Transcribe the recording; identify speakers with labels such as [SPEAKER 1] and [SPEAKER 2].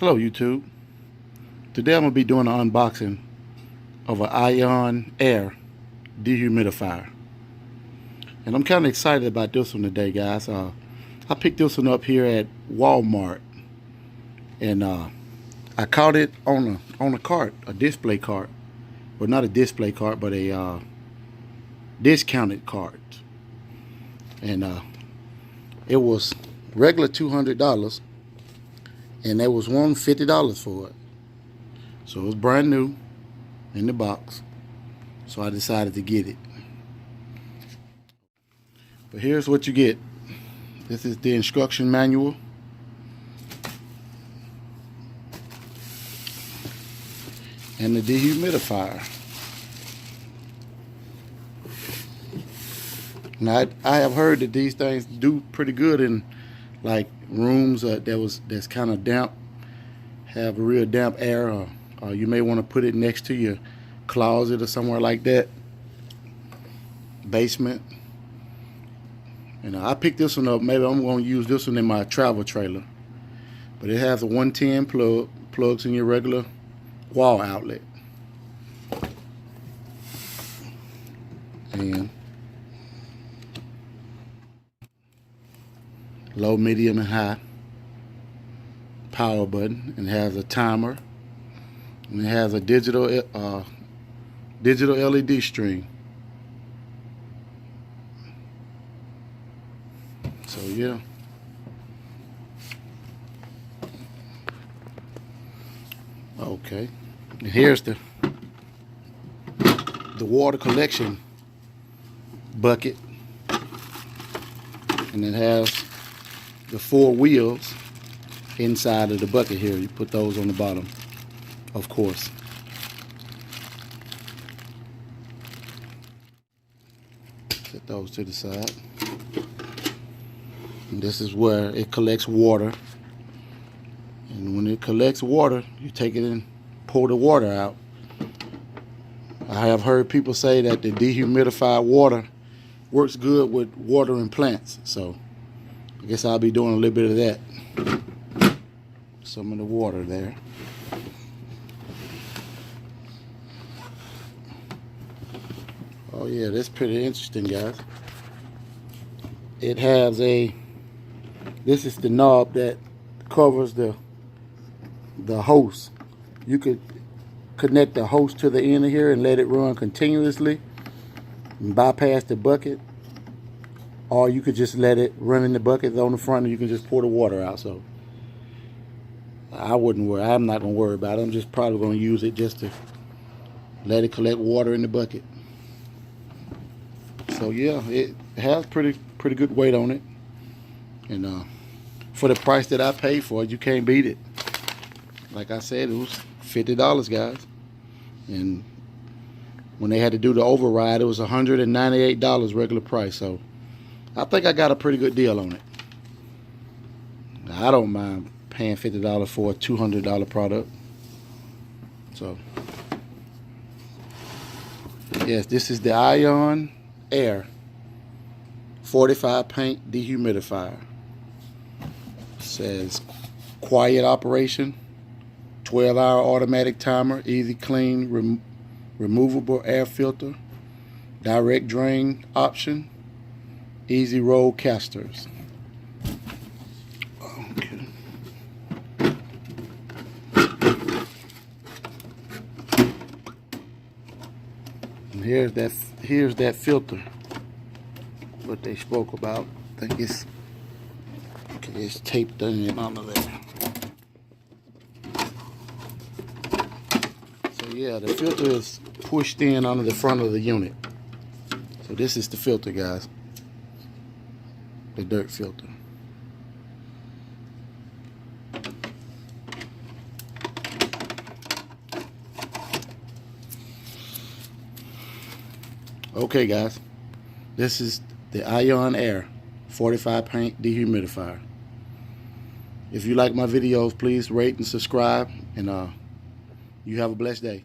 [SPEAKER 1] Hello YouTube. Today I'm going to be doing an unboxing of an AeonAir dehumidifier. And I'm kind of excited about this one today, guys. I picked this one up here at Walmart. And I caught it on a cart, a display cart. Well, not a display cart, but a discounted cart. And it was regular $200. And there was $150 for it. So it was brand new in the box. So I decided to get it. But here's what you get. This is the instruction manual. And the dehumidifier. Now I have heard that these things do pretty good in like rooms that's kind of damp, have a real damp air, or you may want to put it next to your closet or somewhere like that, basement. And I picked this one up. Maybe I'm going to use this one in my travel trailer. But it has a 110 plug, plugs in your regular wall outlet. And low, medium, and high power button, and has a timer, and it has a digital LED string. So yeah. Okay. And here's the water collection bucket, and it has the 4 wheels inside of the bucket here. You put those on the bottom, of course. Set those to the side. And this is where it collects water. And when it collects water, you take it and pour the water out. I have heard people say that the dehumidified water works good with watering plants. So I guess I'll be doing a little bit of that. Some of the water there. Oh yeah, that's pretty interesting, guys. It has this is the knob that covers the hose. You could connect the hose to the end of here and let it run continuously and bypass the bucket. Or you could just let it run in the bucket on the front and you can just pour the water out. So I wouldn't worry. I'm not going to worry about it. I'm just probably going to use it just to let it collect water in the bucket. So yeah, it has pretty good weight on it. And for the price that I paid for it, you can't beat it. Like I said, it was $50, guys. And when they had to do the override, it was $198 regular price. So I think I got a pretty good deal on it. I don't mind paying $50 for a $200 product. So yes, this is the AeonAir 45 pint dehumidifier. It says quiet operation, 12-hour automatic timer, easy clean, removable air filter, direct drain option, easy roll casters. Okay. And here's that filter. What they spoke about. I think it's taped in under there. So yeah, the filter is pushed in under the front of the unit. So this is the filter, guys. The dirt filter. Okay, guys. This is the AeonAir 45 pint dehumidifier. If you like my videos, please rate and subscribe, and you have a blessed day.